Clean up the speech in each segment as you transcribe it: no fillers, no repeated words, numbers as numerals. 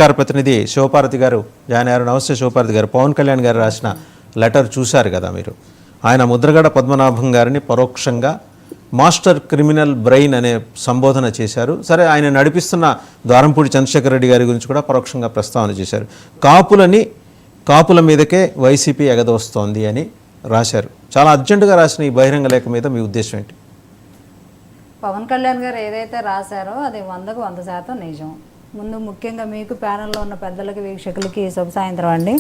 గారి ప్రతినిధి శివపార్వతి గారు జాయిన్ అయ్యారు. నమస్తే శివపార్వతి గారు. పవన్ కళ్యాణ్ గారు రాసిన లెటర్ చూశారు కదా మీరు. ఆయన ముద్రగడ పద్మనాభం గారిని పరోక్షంగా మాస్టర్ క్రిమినల్ బ్రెయిన్ అనే సంబోధన చేశారు. సరే, ఆయన నడిపిస్తున్న ద్వారంపూడి చంద్రశేఖర్ రెడ్డి గారి గురించి కూడా పరోక్షంగా ప్రస్తావన చేశారు. కాపుల మీదకే వైసీపీ ఎగదోస్తోంది అని రాశారు. చాలా అర్జెంటుగా రాసిన ఈ బహిరంగ లేఖ మీద మీ ఉద్దేశం ఏంటి? పవన్ కళ్యాణ్ గారు ఏదైతే రాశారో అది 100% నిజం. ముందు ముఖ్యంగా మీకు ప్యానెల్లో ఉన్న పెద్దలకి, వీక్షకులకి శుభ సాయంత్రం అండి.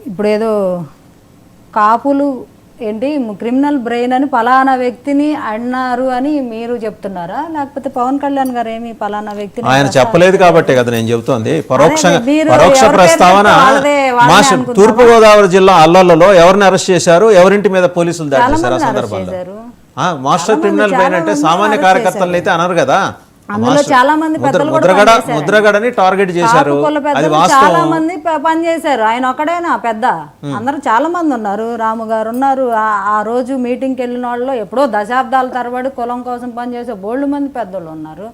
ఇప్పుడు ఏదో కాపులు ఏంటి క్రిమినల్ బ్రెయిన్ అని పలానా వ్యక్తిని అన్నారు అని మీరు చెప్తున్నారా, లేకపోతే పవన్ కళ్యాణ్ గారు ఏమి పలానా వ్యక్తిని ఆయన చెప్పలేదు కాబట్టి కదా నేను చెబుతోంది. పరోక్ష ప్రస్తావన. తూర్పుగోదావరి జిల్లా అల్లర్లలో ఎవరిని అరెస్ట్ చేశారు, ఎవరింటి మీద పోలీసులు దాడి చేశారు ఆ సందర్భంలో? మాస్టర్ క్రిమినల్ బ్రెయిన్ అంటే సామాన్య కార్యకర్తలు అయితే అనరు కదా. అందులో చాలా మంది పెద్దలు ముద్రగడని టార్గెట్ చేశారు. చాలా మంది పనిచేశారు. ఆయన ఒక్కడైనా పెద్ద, అందరూ చాలా మంది ఉన్నారు. రాము గారు ఉన్నారు. ఆ రోజు మీటింగ్కి వెళ్ళిన వాళ్ళు ఎప్పుడో దశాబ్దాల తరబడి కులం కోసం పనిచేసే బోల్డ్ మంది పెద్దోళ్ళు ఉన్నారు.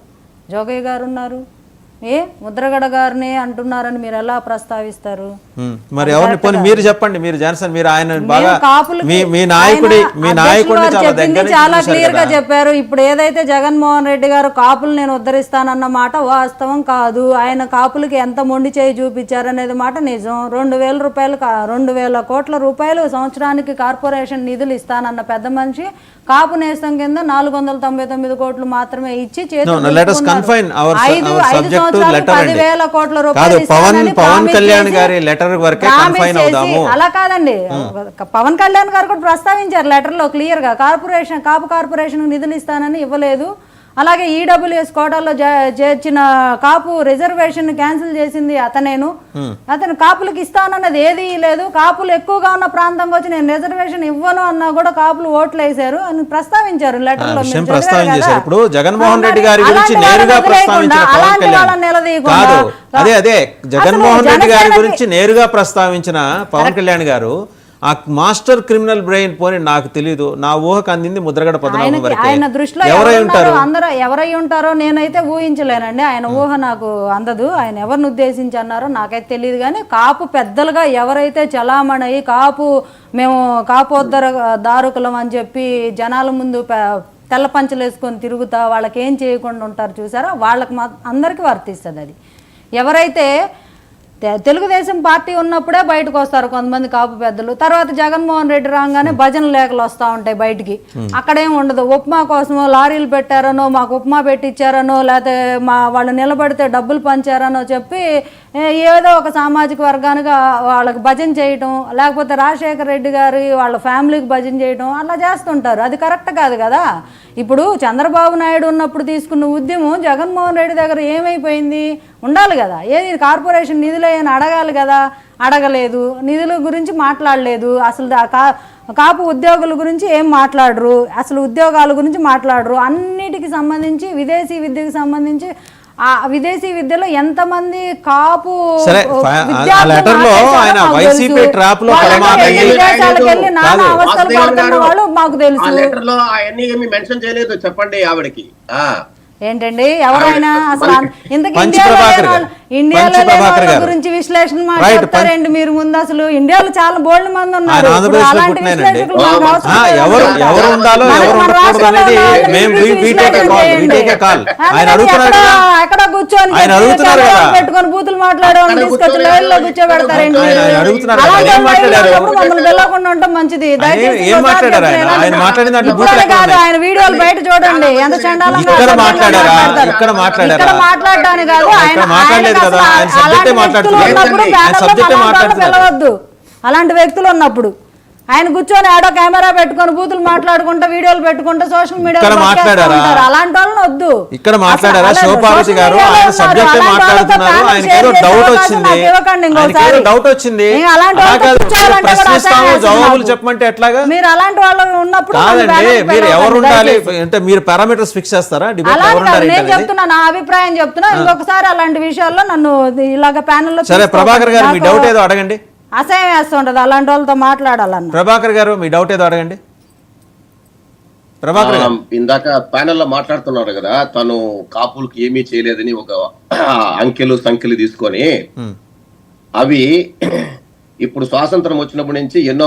జోగయ్య గారు ఉన్నారు. ముద్రగడ గారిని అంటున్నారని మీరు ఎలా ప్రస్తావిస్తారు? మరి ఎవరిని పోనీ మీరు చెప్పండి. మీరు జాన్సన్, మీరు ఆయన బాగా మీ నాయకుడి చాలా క్లియర్ గా చెప్పారు. ఇప్పుడు ఏదైతే జగన్మోహన్ రెడ్డి గారు కాపులు నేను ఉద్ధరిస్తానన్న మాట వాస్తవం కాదు. ఆయన కాపులకి ఎంత మొండి చేయి చూపించారనేది మాట నిజం. 2,000 కోట్ల రూపాయలు సంవత్సరానికి కార్పొరేషన్ నిధులు ఇస్తానన్న పెద్ద మనిషి కాపు నేస్తం కింద 499 కోట్లు మాత్రమే ఇచ్చి అలా కాదండి. పవన్ కళ్యాణ్ గారు కూడా ప్రస్తావించారు లెటర్ లో క్లియర్ గా, కాపు కార్పొరేషన్ నిధులు ఇస్తానని ఇవ్వలేదు. అలాగే ఈడబ్ల్యూఎస్ కోటాలో చేర్చిన కాపు రిజర్వేషన్ క్యాన్సిల్ చేసింది అతను కాపులకు ఇస్తానన్నది ఏదీ లేదు. కాపులు ఎక్కువగా ఉన్న ప్రాంతంకి వచ్చి నేను రిజర్వేషన్ ఇవ్వను అన్నా కూడా కాపులు ఓట్లు వేశారు అని ప్రస్తావించారు లెటర్ లో. ఇప్పుడు జగన్మోహన్ రెడ్డి గారి గురించి నేరుగా ప్రస్తావించిన అలాంటి వాళ్ళని నిలదీయకుండా జగన్మోహన్ రెడ్డి గారి గురించి నేరుగా ప్రస్తావించిన పవన్ కళ్యాణ్ గారు ఆ మాస్టర్ క్రిమినల్ బ్రెయిన్ పోని నాకు తెలీదు, నా ఊహకు అందింది ముద్రగడ పద్మనాభం వరకే. ఆయన దృష్టిలో అందరూ ఎవరై ఉంటారో నేనైతే ఊహించలేనండి. ఆయన ఊహ నాకు అందదు. ఆయన ఎవరిని ఉద్దేశించి అన్నారో నాకైతే తెలియదు. కానీ కాపు పెద్దలుగా ఎవరైతే చలామణి మేము కాపోద్దర దారుకులం అని చెప్పి జనాల ముందు తెల్ల పంచలు వేసుకొని తిరుగుతా వాళ్ళకి ఏం చేయకుండా ఉంటారు చూసారా, వాళ్ళకి అందరికీ వర్తిస్తుంది అది. ఎవరైతే తెలుగుదేశం పార్టీ ఉన్నప్పుడే బయటకు వస్తారు కొంతమంది కాపు పెద్దలు. తర్వాత జగన్మోహన్ రెడ్డి రాగానే భజన లేఖలు వస్తూ ఉంటాయి బయటికి. అక్కడేం ఉండదు. ఉప్మా కోసమో లారీలు పెట్టారనో, మాకు ఉప్మా పెట్టించారనో, లేకపోతే వాళ్ళు నిలబడితే డబ్బులు పంచారనో చెప్పి ఏదో ఒక సామాజిక వర్గానికి వాళ్ళకి భజన చేయటం, లేకపోతే రాజశేఖర రెడ్డి గారి వాళ్ళ ఫ్యామిలీకి భజన చేయటం అలా చేస్తుంటారు. అది కరెక్ట్ కాదు కదా. ఇప్పుడు చంద్రబాబు నాయుడు ఉన్నప్పుడు తీసుకున్న ఉద్యమం జగన్మోహన్ రెడ్డి దగ్గర ఏమైపోయింది? ఉండాలి కదా. ఏది కార్పొరేషన్ నిధులు అని అడగాలి కదా, అడగలేదు. నిధుల గురించి మాట్లాడలేదు. అసలు కాపు ఉద్యోగుల గురించి ఏం మాట్లాడరు, అసలు ఉద్యోగాల గురించి మాట్లాడరు. అన్నిటికి సంబంధించి విదేశీ విద్యకు సంబంధించి ఆ విదేశీ విద్యలో ఎంతమంది కాపు విదేశాలకు వెళ్ళి నానా అవస్థలు పడుతున్న వాళ్ళు మాకు తెలుసు. చెప్పండి ఆవిడకి ఏంటండి ఎవరైనా అసలు ఇంతకు ఇండియాలో గురించి విశ్లేషణ మాట్లాడతారండి మీరు ముందు. అసలు ఇండియాలో చాలా బోల్డ్ మంది ఉన్నారు. అలాంటి విశ్లేషకులు ఎక్కడ కూర్చొని పెట్టుకొని బూతులు మాట్లాడేవాళ్ళని తీసుకొచ్చి లైవ్లో కూర్చోబెడతారండి. మమ్మల్ని వెళ్ళకుండా ఉండటం మంచిది. కాదు, ఆయన వీడియోలు బయట చూడండి ఎంత చండాలంగా మాట్లాడడానికి కాదు. పిలవద్దు అలాంటి వ్యక్తులు ఉన్నప్పుడు. ఆయన కూర్చొని ఆడో కెమెరా పెట్టుకొని బూతులు మాట్లాడుకుంటా వీడియోలు పెట్టుకుంటా సోషల్ మీడియాలో మాట్లాడారు. అలాంటి వాళ్ళని వద్దు. ఇక్కడ మాట్లాడారా శివపార్వతి గారు? ఆయన సబ్జెక్ట్ మాట్లాడుతున్నారు. ఆయనకి ఏదో డౌట్ వచ్చింది. జవాబులు చెప్పమంటే ఎట్లాగా? మీరు అలాంటి వాళ్ళు ఉన్నప్పుడు కాదండి. మీరు ఎవరు ఉండాలి అంటే మీరు పారామీటర్స్ ఫిక్స్ చేస్తారా? నేను చెప్తున్నా, నా అభిప్రాయం చెప్తున్నా. ఇంకొకసారి అలాంటి విషయాల్లో నన్ను ఇలాగ ప్యానెల్లో. సరే ప్రభాకర్ గారు, మీ డౌట్ ఏదో అడగండి. అసహ్యం వేస్తుంటది అలాంటి వాళ్ళతో మాట్లాడాలన్న. ప్రభాకర్ గారు, మీ డౌట్ ఏదో అడగండి. ప్రభాకర్ గారు. ఇందాక ప్యానెల్ లో మాట్లాడుతున్నారు కదా, తను కాపులకు ఏమీ చేయలేదని ఒక అంకెలు సంఖ్యలు తీసుకొని, ఉమ్. అవి ఇప్పుడు స్వాతంత్రం వచ్చినప్పటి నుంచి ఎన్నో